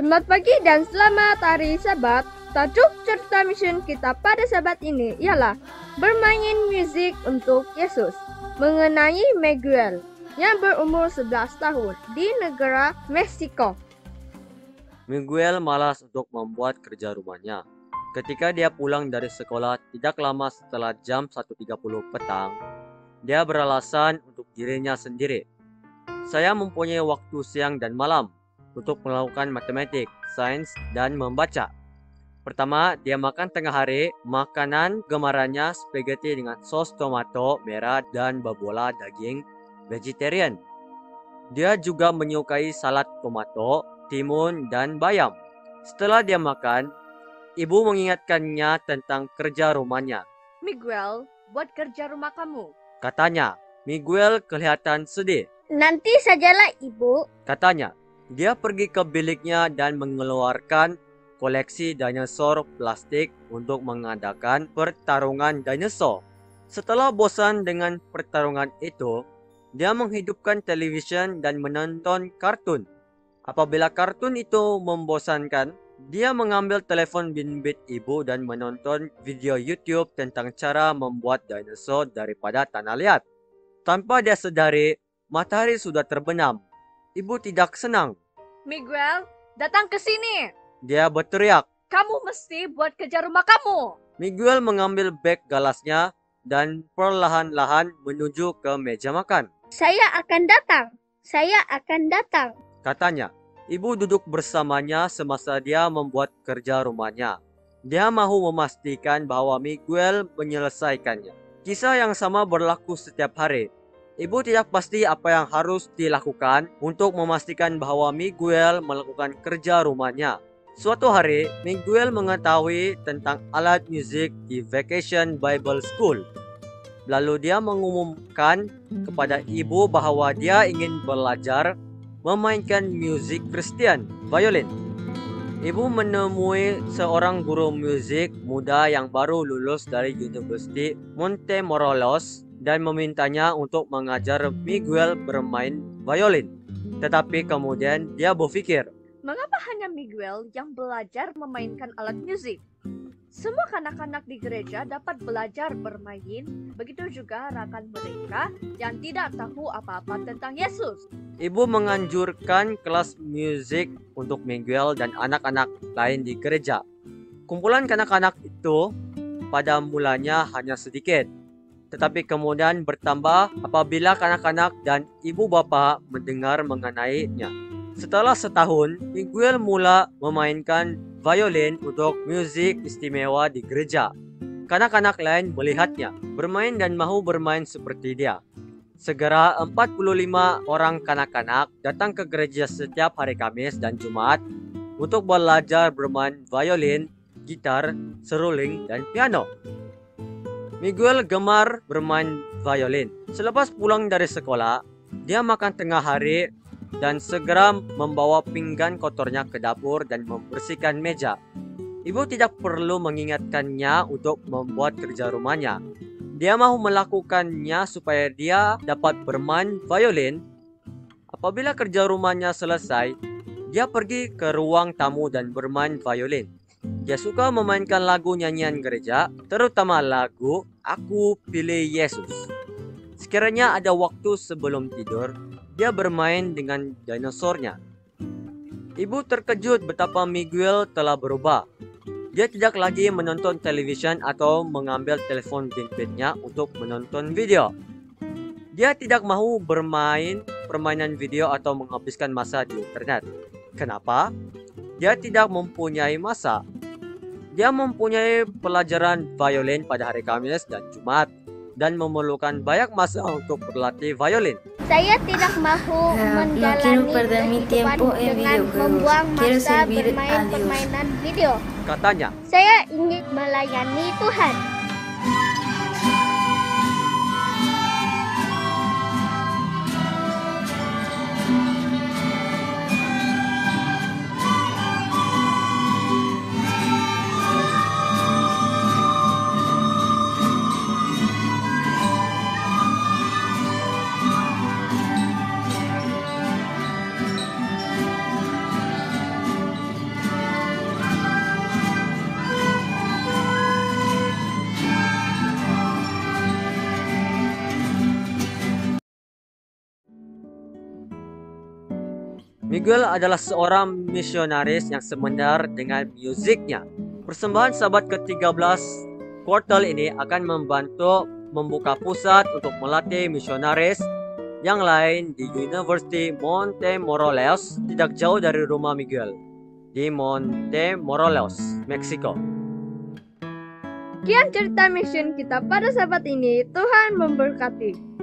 Selamat pagi dan selamat hari Sabat. Tajuk cerita mission kita pada Sabat ini ialah bermain musik untuk Yesus, mengenai Miguel yang berumur 11 tahun di negara Meksiko. Miguel malas untuk membuat kerja rumahnya. Ketika dia pulang dari sekolah tidak lama setelah jam 1.30 petang, dia beralasan untuk dirinya sendiri. Saya mempunyai waktu siang dan malam untuk melakukan matematik, sains, dan membaca. Pertama, dia makan tengah hari. Makanan gemarannya spaghetti dengan sos tomato merah dan babola daging vegetarian. Dia juga menyukai salad tomato, timun, dan bayam. Setelah dia makan, ibu mengingatkannya tentang kerja rumahnya. Miguel, buat kerja rumah kamu. Katanya, Miguel kelihatan sedih. Nanti sajalah ibu. Katanya, dia pergi ke biliknya dan mengeluarkan koleksi dinosaur plastik untuk mengadakan pertarungan dinosaur. Setelah bosan dengan pertarungan itu, dia menghidupkan televisyen dan menonton kartun. Apabila kartun itu membosankan, dia mengambil telepon bimbit ibu dan menonton video YouTube tentang cara membuat dinosaur daripada tanah liat. Tanpa dia sadari, matahari sudah terbenam. Ibu tidak senang. Miguel, datang ke sini. Dia berteriak. Kamu mesti buat kerja rumah kamu. Miguel mengambil beg galasnya dan perlahan-lahan menuju ke meja makan. Saya akan datang. Katanya, ibu duduk bersamanya semasa dia membuat kerja rumahnya. Dia mahu memastikan bahwa Miguel menyelesaikannya. Kisah yang sama berlaku setiap hari. Ibu tidak pasti apa yang harus dilakukan untuk memastikan bahwa Miguel melakukan kerja rumahnya. Suatu hari, Miguel mengetahui tentang alat musik di Vacation Bible School. Lalu dia mengumumkan kepada ibu bahwa dia ingin belajar memainkan musik Kristen, violin. Ibu menemui seorang guru musik muda yang baru lulus dari University Montemorelos dan memintanya untuk mengajar Miguel bermain violin. Tetapi kemudian dia berpikir, mengapa hanya Miguel yang belajar memainkan alat musik? Semua kanak-kanak di gereja dapat belajar bermain, begitu juga rakan mereka yang tidak tahu apa-apa tentang Yesus. Ibu menganjurkan kelas musik untuk Miguel dan anak-anak lain di gereja. Kumpulan kanak-kanak itu pada mulanya hanya sedikit, tetapi kemudian bertambah apabila kanak-kanak dan ibu bapa mendengar mengenainya. Setelah setahun, Miguel mula memainkan violin untuk musik istimewa di gereja. Kanak-kanak lain melihatnya bermain dan mahu bermain seperti dia. Segera 45 orang kanak-kanak datang ke gereja setiap hari Kamis dan Jumat untuk belajar bermain violin, gitar, seruling, dan piano. Miguel gemar bermain violin. Selepas pulang dari sekolah, dia makan tengah hari dan segera membawa pinggan kotornya ke dapur dan membersihkan meja. Ibu tidak perlu mengingatkannya untuk membuat kerja rumahnya. Dia mahu melakukannya supaya dia dapat bermain violin. Apabila kerja rumahnya selesai, dia pergi ke ruang tamu dan bermain violin. Dia suka memainkan lagu nyanyian gereja, terutama lagu Aku Pilih Yesus. Sekiranya ada waktu sebelum tidur, dia bermain dengan dinosaurnya. Ibu terkejut betapa Miguel telah berubah. Dia tidak lagi menonton televisyen atau mengambil telepon bimbitnya untuk menonton video. Dia tidak mahu bermain permainan video atau menghabiskan masa di internet. Kenapa? Dia tidak mempunyai masa. Dia mempunyai pelajaran violin pada hari Kamis dan Jumat dan memerlukan banyak masa untuk berlatih violin. Saya tidak mahu menjalani kehidupan dengan membuang masa bermain permainan video. Katanya, saya ingin melayani Tuhan. Miguel adalah seorang misionaris yang semendar dengan musiknya. Persembahan Sabat ke-13 kuartal ini akan membantu membuka pusat untuk melatih misionaris yang lain di University Montemorelos, tidak jauh dari rumah Miguel, di Montemorelos, Meksiko. Sekian cerita mission kita pada sahabat ini. Tuhan memberkati.